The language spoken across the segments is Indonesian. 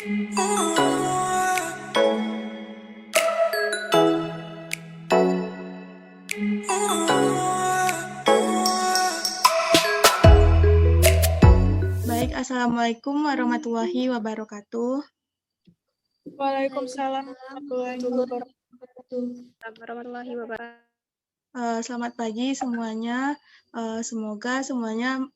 Baik, Assalamualaikum warahmatullahi wabarakatuh. Waalaikumsalam warahmatullahi wabarakatuh. Selamat pagi semuanya. Semoga semuanya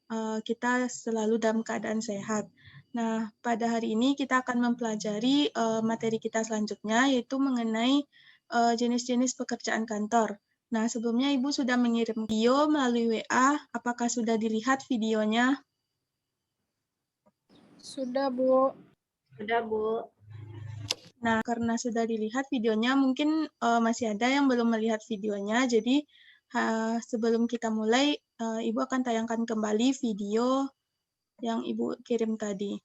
kita selalu dalam keadaan sehat. Nah, pada hari ini kita akan mempelajari materi kita selanjutnya, yaitu mengenai jenis-jenis pekerjaan kantor. Nah, sebelumnya Ibu sudah mengirim video melalui WA. Apakah sudah dilihat videonya? Sudah, Bu. Sudah, Bu. Nah, karena sudah dilihat videonya, mungkin masih ada yang belum melihat videonya. Jadi, sebelum kita mulai, Ibu akan tayangkan kembali video yang Ibu kirim tadi.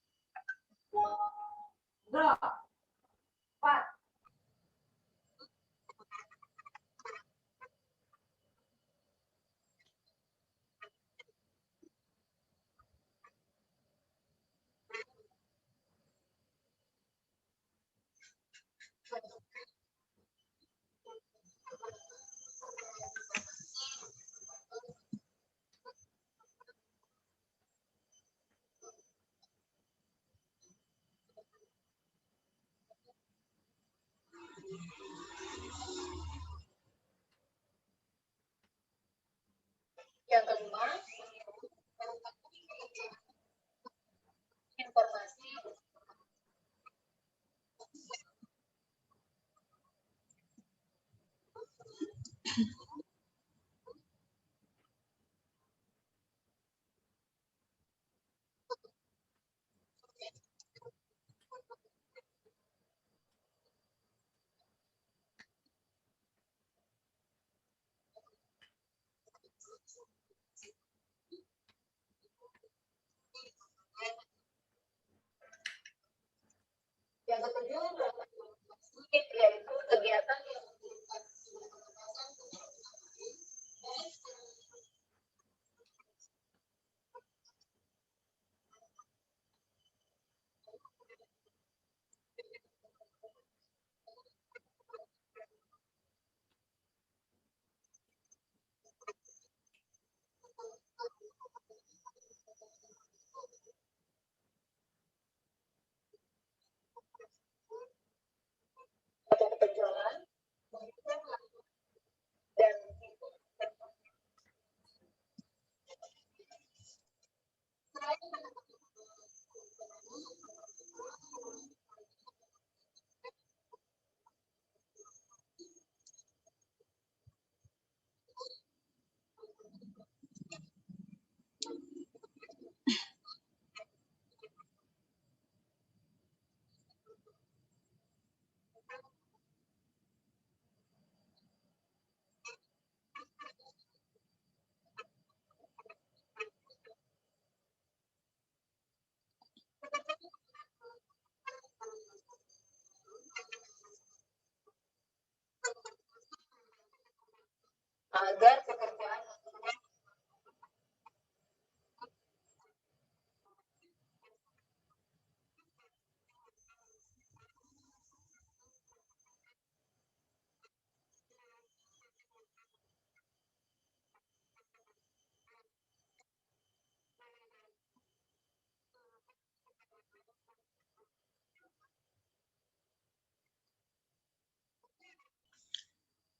Yang kedua, informasi yang ketujuh yaitu kegiatan yang atau penjualan dan agar pekerjaan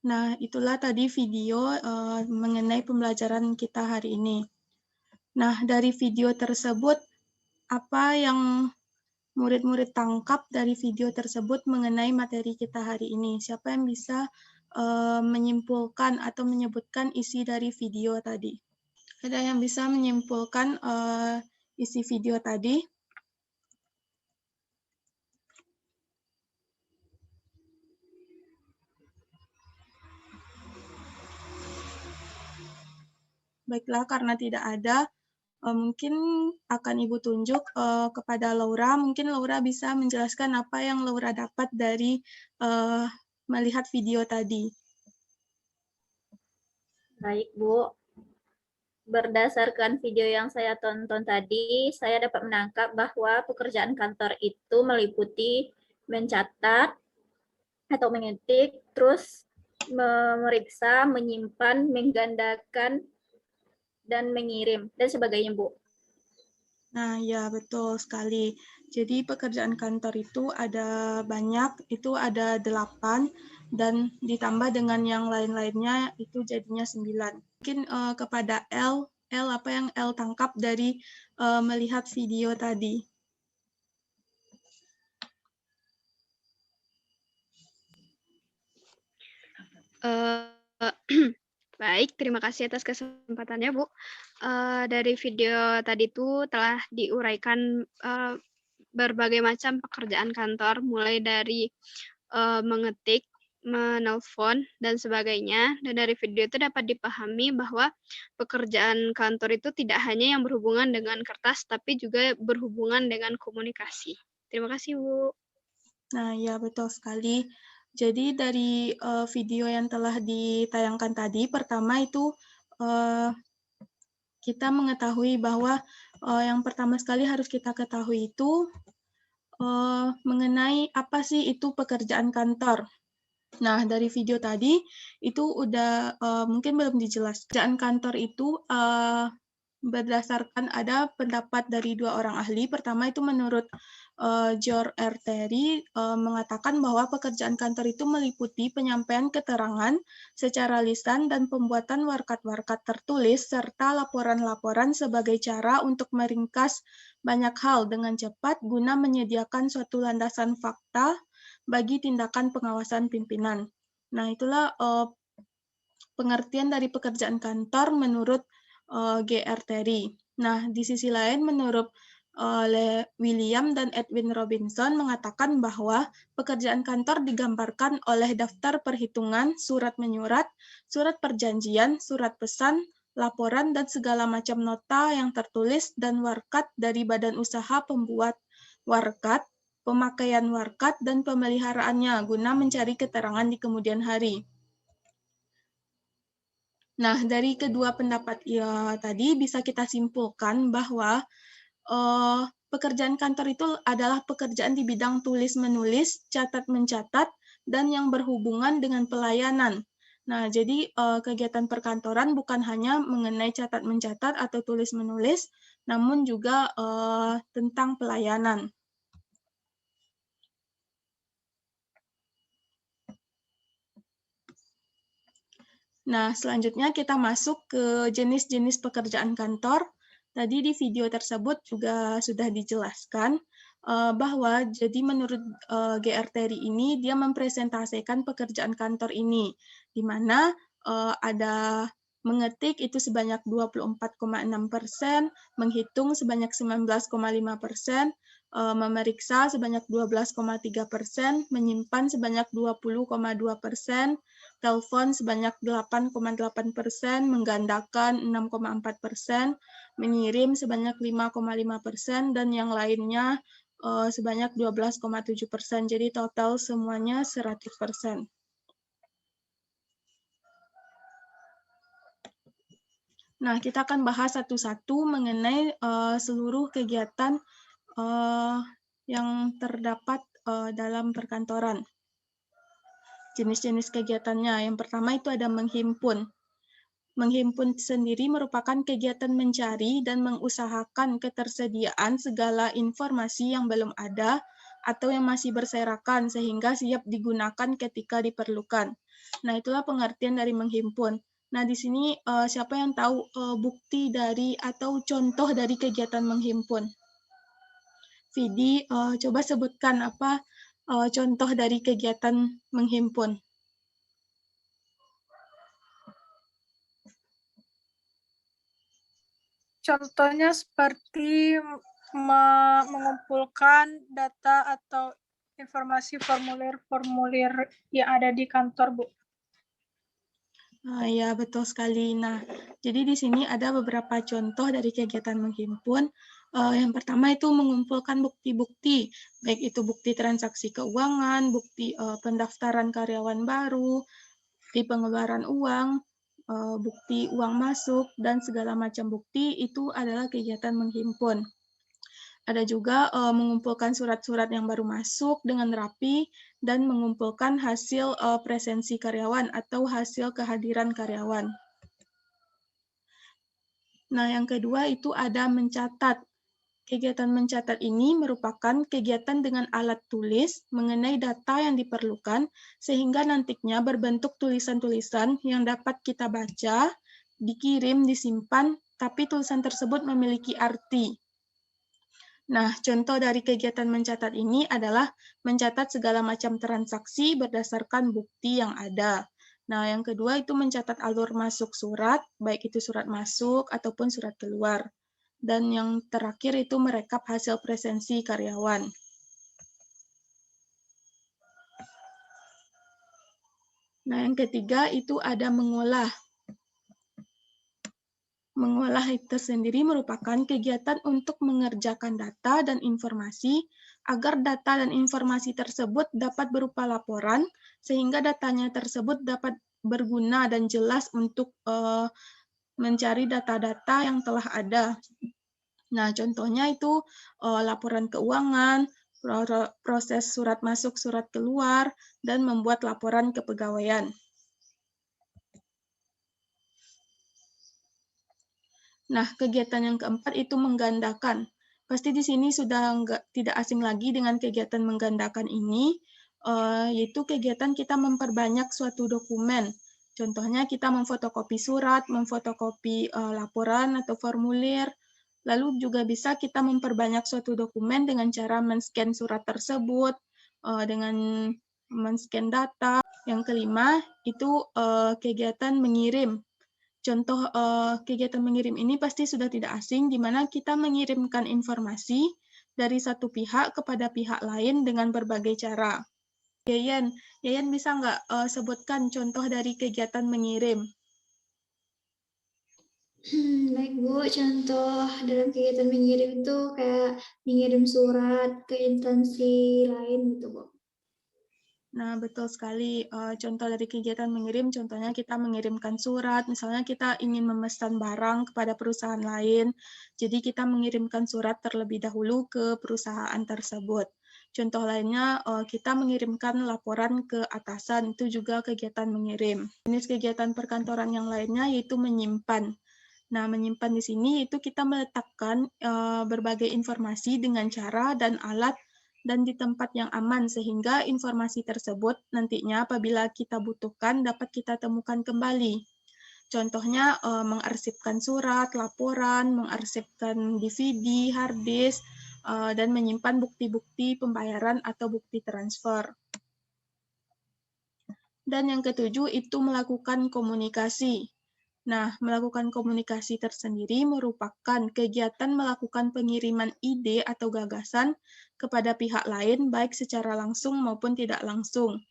Nah, itulah tadi video mengenai pembelajaran kita hari ini. Nah, dari video tersebut, apa yang murid-murid tangkap dari video tersebut mengenai materi kita hari ini? Siapa yang bisa menyimpulkan atau menyebutkan isi dari video tadi? Ada yang bisa menyimpulkan isi video tadi? Baiklah, karena tidak ada, mungkin akan Ibu tunjuk kepada Laura. Mungkin Laura bisa menjelaskan apa yang Laura dapat dari melihat video tadi. baik, Bu. Berdasarkan video yang saya tonton tadi, saya dapat menangkap bahwa pekerjaan kantor itu meliputi mencatat atau mengetik, terus memeriksa, menyimpan, menggandakan, dan mengirim, dan sebagainya, Bu. Nah, ya betul sekali. Jadi pekerjaan kantor itu ada banyak, itu ada 8, dan ditambah dengan yang lain-lainnya itu jadinya 9. Mungkin kepada L, apa yang L tangkap dari melihat video tadi? Baik, terima kasih atas kesempatannya, Bu. Dari video tadi itu telah diuraikan berbagai macam pekerjaan kantor, mulai dari mengetik, menelpon, dan sebagainya. Dan dari video itu dapat dipahami bahwa pekerjaan kantor itu tidak hanya yang berhubungan dengan kertas, tapi juga berhubungan dengan komunikasi. Terima kasih, Bu. Nah, ya betul sekali. Jadi dari video yang telah ditayangkan tadi, pertama itu kita mengetahui bahwa yang pertama sekali harus kita ketahui itu mengenai apa sih itu pekerjaan kantor. Nah, dari video tadi itu udah mungkin belum dijelaskan. Pekerjaan kantor itu berdasarkan ada pendapat dari 2 orang ahli. Pertama itu menurut George R. Terry mengatakan bahwa pekerjaan kantor itu meliputi penyampaian keterangan secara lisan dan pembuatan warkat-warkat tertulis serta laporan-laporan sebagai cara untuk meringkas banyak hal dengan cepat guna menyediakan suatu landasan fakta bagi tindakan pengawasan pimpinan. Nah, itulah pengertian dari pekerjaan kantor menurut G.R. Terry. Nah, di sisi lain menurut William dan Edwin Robinson mengatakan bahwa pekerjaan kantor digambarkan oleh daftar perhitungan, surat menyurat, surat perjanjian, surat pesan, laporan, dan segala macam nota yang tertulis dan warkat dari badan usaha pembuat warkat, pemakaian warkat, dan pemeliharaannya guna mencari keterangan di kemudian hari. Nah, dari kedua pendapat tadi bisa kita simpulkan bahwa pekerjaan kantor itu adalah pekerjaan di bidang tulis-menulis, catat-mencatat, dan yang berhubungan dengan pelayanan. Nah, jadi kegiatan perkantoran bukan hanya mengenai catat-mencatat atau tulis-menulis, namun juga tentang pelayanan. Nah, selanjutnya kita masuk ke jenis-jenis pekerjaan kantor. Tadi di video tersebut juga sudah dijelaskan bahwa jadi menurut GR Terry ini dia mempresentasikan pekerjaan kantor ini, di mana ada mengetik itu sebanyak 24,6%, menghitung sebanyak 19,5%, memeriksa sebanyak 12,3%, menyimpan sebanyak 20,2%, telepon sebanyak 8,8%, menggandakan 6,4%, mengirim sebanyak 5,5%, dan yang lainnya sebanyak 12,7%. Jadi total semuanya 100%. Nah, kita akan bahas satu-satu mengenai seluruh kegiatan yang terdapat dalam perkantoran. Jenis-jenis kegiatannya. Yang pertama itu ada menghimpun. Menghimpun sendiri merupakan kegiatan mencari dan mengusahakan ketersediaan segala informasi yang belum ada atau yang masih berserakan sehingga siap digunakan ketika diperlukan. Nah, itulah pengertian dari menghimpun. Nah, di sini siapa yang tahu bukti dari atau contoh dari kegiatan menghimpun? Vidi, coba sebutkan apa contoh dari kegiatan menghimpun. Contohnya seperti mengumpulkan data atau informasi formulir-formulir yang ada di kantor, Bu. Ya, betul sekali. Nah, jadi di sini ada beberapa contoh dari kegiatan menghimpun. Yang pertama itu mengumpulkan bukti-bukti, baik itu bukti transaksi keuangan, bukti pendaftaran karyawan baru, bukti pengeluaran uang, bukti uang masuk, dan segala macam bukti itu adalah kegiatan menghimpun. Ada juga mengumpulkan surat-surat yang baru masuk dengan rapi dan mengumpulkan hasil presensi karyawan atau hasil kehadiran karyawan. Nah, yang kedua itu ada mencatat. Kegiatan mencatat ini merupakan kegiatan dengan alat tulis mengenai data yang diperlukan, sehingga nantinya berbentuk tulisan-tulisan yang dapat kita baca, dikirim, disimpan, tapi tulisan tersebut memiliki arti. Nah, contoh dari kegiatan mencatat ini adalah mencatat segala macam transaksi berdasarkan bukti yang ada. Nah, yang kedua itu mencatat alur masuk surat, baik itu surat masuk ataupun surat keluar. Dan yang terakhir itu merekap hasil presensi karyawan. Nah, yang ketiga itu ada mengolah. Mengolah itu sendiri merupakan kegiatan untuk mengerjakan data dan informasi agar data dan informasi tersebut dapat berupa laporan, sehingga datanya tersebut dapat berguna dan jelas untuk mencari data-data yang telah ada. Nah, contohnya itu laporan keuangan, proses surat masuk, surat keluar, dan membuat laporan kepegawaian. Nah, kegiatan yang keempat itu menggandakan. Pasti di sini sudah tidak asing lagi dengan kegiatan menggandakan ini, yaitu kegiatan kita memperbanyak suatu dokumen. Contohnya kita memfotokopi surat, memfotokopi laporan atau formulir. Lalu juga bisa kita memperbanyak suatu dokumen dengan cara men-scan surat tersebut, dengan men-scan data. Yang kelima, itu kegiatan mengirim. Contoh kegiatan mengirim ini pasti sudah tidak asing, di mana kita mengirimkan informasi dari satu pihak kepada pihak lain dengan berbagai cara. Yayan bisa nggak sebutkan contoh dari kegiatan mengirim? Baik Bu, contoh dalam kegiatan mengirim itu kayak mengirim surat ke instansi lain gitu Bu. Nah, betul sekali. Contoh dari kegiatan mengirim, contohnya kita mengirimkan surat, misalnya kita ingin memesan barang kepada perusahaan lain, jadi kita mengirimkan surat terlebih dahulu ke perusahaan tersebut. Contoh lainnya, kita mengirimkan laporan ke atasan, itu juga kegiatan mengirim. Jenis kegiatan perkantoran yang lainnya yaitu menyimpan. Nah, menyimpan di sini itu kita meletakkan berbagai informasi dengan cara dan alat dan di tempat yang aman, sehingga informasi tersebut nantinya apabila kita butuhkan dapat kita temukan kembali. Contohnya mengarsipkan surat, laporan, mengarsipkan DVD, hard disk, dan menyimpan bukti-bukti pembayaran atau bukti transfer. Dan yang ketujuh itu melakukan komunikasi. Nah, melakukan komunikasi tersendiri merupakan kegiatan melakukan pengiriman ide atau gagasan kepada pihak lain, baik secara langsung maupun tidak langsung.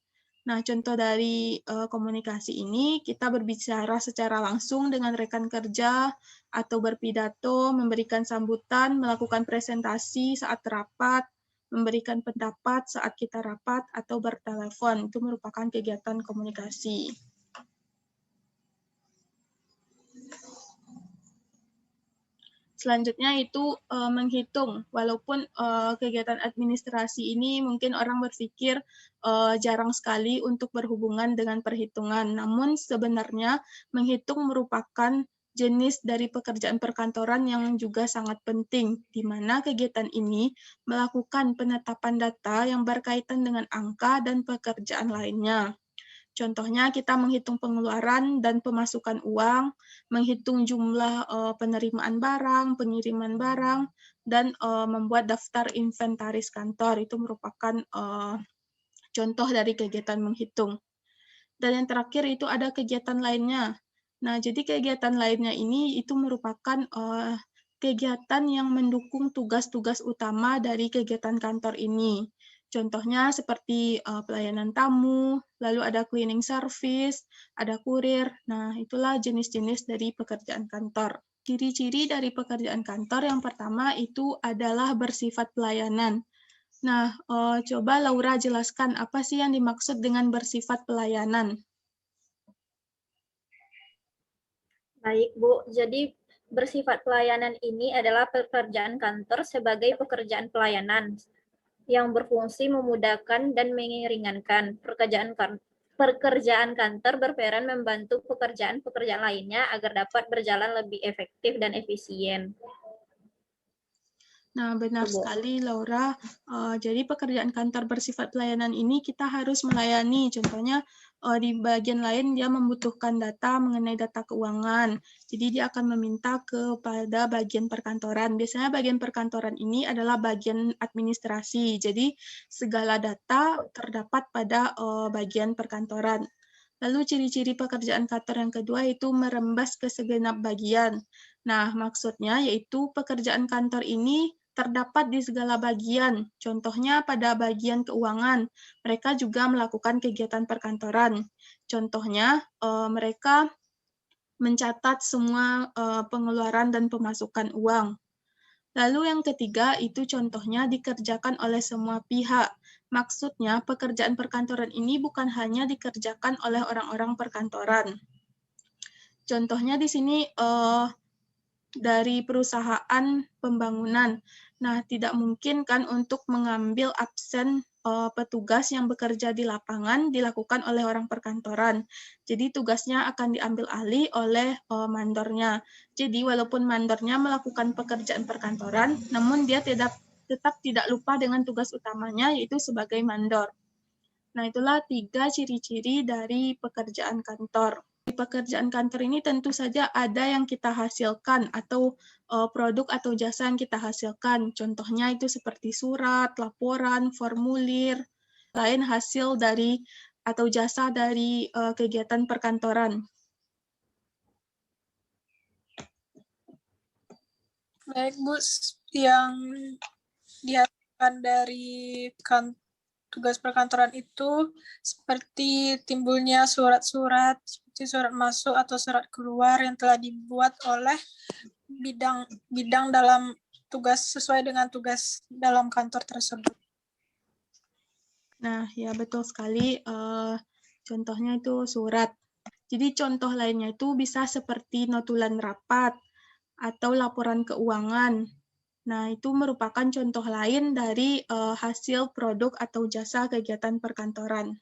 Nah, contoh dari komunikasi ini, kita berbicara secara langsung dengan rekan kerja, atau berpidato, memberikan sambutan, melakukan presentasi saat rapat, memberikan pendapat saat kita rapat, atau bertelepon. Itu merupakan kegiatan komunikasi. Selanjutnya itu menghitung. Walaupun kegiatan administrasi ini mungkin orang berpikir jarang sekali untuk berhubungan dengan perhitungan. Namun sebenarnya menghitung merupakan jenis dari pekerjaan perkantoran yang juga sangat penting, di mana kegiatan ini melakukan penetapan data yang berkaitan dengan angka dan pekerjaan lainnya. Contohnya kita menghitung pengeluaran dan pemasukan uang, menghitung jumlah penerimaan barang, pengiriman barang, dan membuat daftar inventaris kantor. Itu merupakan contoh dari kegiatan menghitung. Dan yang terakhir itu ada kegiatan lainnya. Nah, jadi kegiatan lainnya ini itu merupakan kegiatan yang mendukung tugas-tugas utama dari kegiatan kantor ini. Contohnya seperti pelayanan tamu, lalu ada cleaning service, ada kurir. Nah, itulah jenis-jenis dari pekerjaan kantor. Ciri-ciri dari pekerjaan kantor yang pertama itu adalah bersifat pelayanan. Nah, coba Laura jelaskan apa sih yang dimaksud dengan bersifat pelayanan? Baik, Bu. Jadi bersifat pelayanan ini adalah pekerjaan kantor sebagai pekerjaan pelayanan yang berfungsi memudahkan dan meringankan pekerjaan kantor berperan membantu pekerjaan-pekerjaan lainnya agar dapat berjalan lebih efektif dan efisien. Nah, benar sekali, Laura. Jadi pekerjaan kantor bersifat pelayanan ini kita harus melayani. Contohnya, di bagian lain dia membutuhkan data mengenai data keuangan. Jadi dia akan meminta kepada bagian perkantoran. Biasanya bagian perkantoran ini adalah bagian administrasi. Jadi segala data terdapat pada bagian perkantoran. Lalu ciri-ciri pekerjaan kantor yang kedua itu merembas ke segenap bagian. Nah, maksudnya yaitu pekerjaan kantor ini terdapat di segala bagian. Contohnya pada bagian keuangan, mereka juga melakukan kegiatan perkantoran. Contohnya, mereka mencatat semua pengeluaran dan pemasukan uang. Lalu yang ketiga itu contohnya dikerjakan oleh semua pihak. Maksudnya pekerjaan perkantoran ini bukan hanya dikerjakan oleh orang-orang perkantoran. Contohnya di sini dari perusahaan pembangunan. Nah, tidak mungkin kan untuk mengambil absen petugas yang bekerja di lapangan dilakukan oleh orang perkantoran. Jadi tugasnya akan diambil alih oleh mandornya. Jadi walaupun mandornya melakukan pekerjaan perkantoran, namun dia tetap tidak lupa dengan tugas utamanya yaitu sebagai mandor. Nah, itulah 3 ciri-ciri dari pekerjaan kantor. Di pekerjaan kantor ini tentu saja ada yang kita hasilkan atau produk atau jasa yang kita hasilkan. Contohnya itu seperti surat, laporan, formulir, lain hasil dari atau jasa dari kegiatan perkantoran. Baik, Bu, yang dihasilkan dari tugas perkantoran itu seperti timbulnya surat-surat, seperti surat masuk atau surat keluar yang telah dibuat oleh bidang dalam tugas sesuai dengan tugas dalam kantor tersebut. Nah, ya betul sekali. Contohnya itu surat. Jadi contoh lainnya itu bisa seperti notulen rapat atau laporan keuangan. Nah, itu merupakan contoh lain dari hasil produk atau jasa kegiatan perkantoran.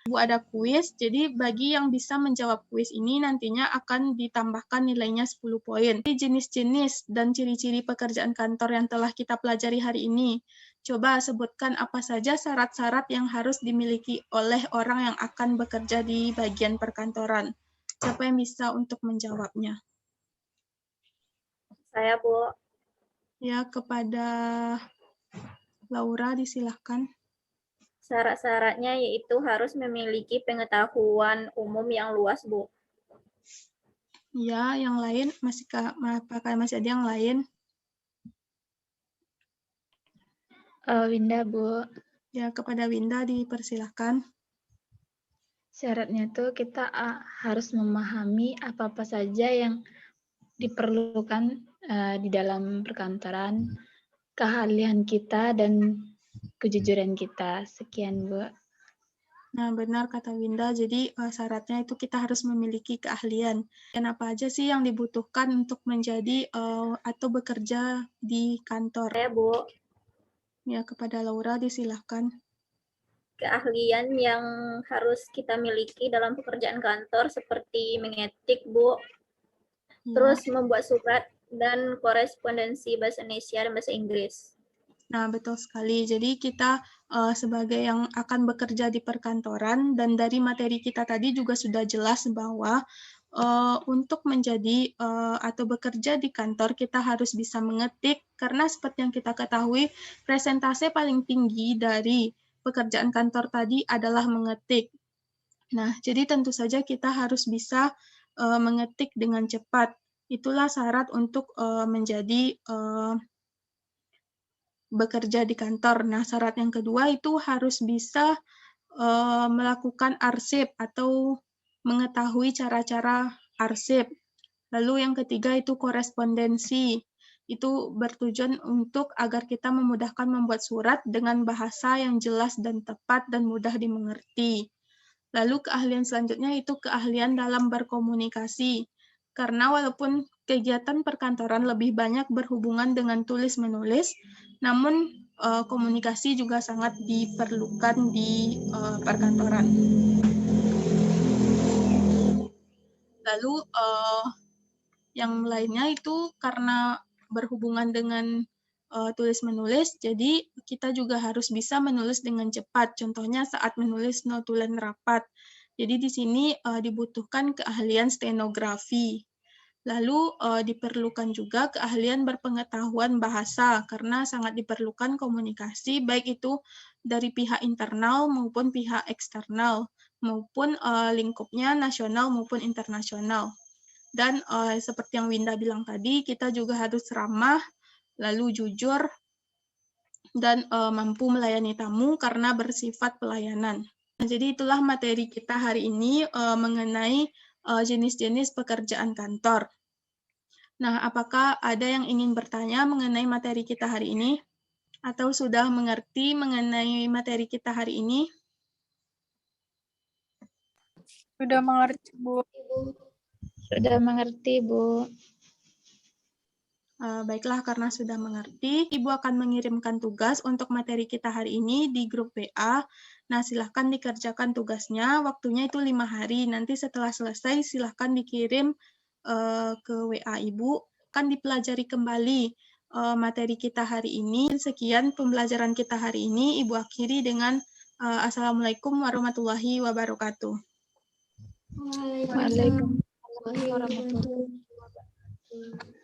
Ada kuis, jadi bagi yang bisa menjawab kuis ini nantinya akan ditambahkan nilainya 10 poin. Jenis-jenis dan ciri-ciri pekerjaan kantor yang telah kita pelajari hari ini. Coba sebutkan apa saja syarat-syarat yang harus dimiliki oleh orang yang akan bekerja di bagian perkantoran. Siapa yang bisa untuk menjawabnya? Saya, Bu. Ya, kepada Laura disilahkan. Syarat-syaratnya yaitu harus memiliki pengetahuan umum yang luas, Bu. Ya, yang lain apakah masih ada yang lain? Winda, Bu. Ya, kepada Winda dipersilahkan. Syaratnya tuh kita harus memahami apa-apa saja yang diperlukan di dalam perkantoran, keahlian kita dan kejujuran kita. Sekian, Bu. Nah, benar kata Winda. Jadi syaratnya itu kita harus memiliki keahlian. Dan apa aja sih yang dibutuhkan untuk menjadi atau bekerja di kantor? Saya, Bu. Ya, kepada Laura disilahkan. Keahlian yang harus kita miliki dalam pekerjaan kantor seperti mengetik, Bu. Ya. Terus membuat surat dan korespondensi bahasa Indonesia dan bahasa Inggris. Nah, betul sekali. Jadi kita sebagai yang akan bekerja di perkantoran dan dari materi kita tadi juga sudah jelas bahwa untuk menjadi atau bekerja di kantor kita harus bisa mengetik karena seperti yang kita ketahui presentase paling tinggi dari pekerjaan kantor tadi adalah mengetik. Nah, jadi tentu saja kita harus bisa mengetik dengan cepat. Itulah syarat untuk menjadi bekerja di kantor. Nah, syarat yang kedua itu harus bisa melakukan arsip atau mengetahui cara-cara arsip. Lalu yang ketiga itu korespondensi. Itu bertujuan untuk agar kita memudahkan membuat surat dengan bahasa yang jelas dan tepat dan mudah dimengerti. Lalu keahlian selanjutnya itu keahlian dalam berkomunikasi. Karena walaupun kegiatan perkantoran lebih banyak berhubungan dengan tulis-menulis, namun komunikasi juga sangat diperlukan di perkantoran. Lalu yang lainnya itu karena berhubungan dengan tulis-menulis, jadi kita juga harus bisa menulis dengan cepat. Contohnya saat menulis notulen rapat. Jadi di sini dibutuhkan keahlian stenografi. Lalu diperlukan juga keahlian berpengetahuan bahasa karena sangat diperlukan komunikasi baik itu dari pihak internal maupun pihak eksternal maupun lingkupnya nasional maupun internasional. Dan seperti yang Winda bilang tadi, kita juga harus ramah, lalu jujur, dan mampu melayani tamu karena bersifat pelayanan. Nah, jadi itulah materi kita hari ini mengenai jenis-jenis pekerjaan kantor. Nah, apakah ada yang ingin bertanya mengenai materi kita hari ini? Atau sudah mengerti mengenai materi kita hari ini? Sudah mengerti, Bu. Sudah mengerti, Bu. Baiklah, karena sudah mengerti, Ibu akan mengirimkan tugas untuk materi kita hari ini di grup WA. Nah, silahkan dikerjakan tugasnya, waktunya itu 5 hari. Nanti setelah selesai, silahkan dikirim ke WA Ibu. Akan dipelajari kembali materi kita hari ini. Sekian pembelajaran kita hari ini. Ibu akhiri dengan Assalamualaikum warahmatullahi wabarakatuh. Waalaikumsalam warahmatullahi wabarakatuh.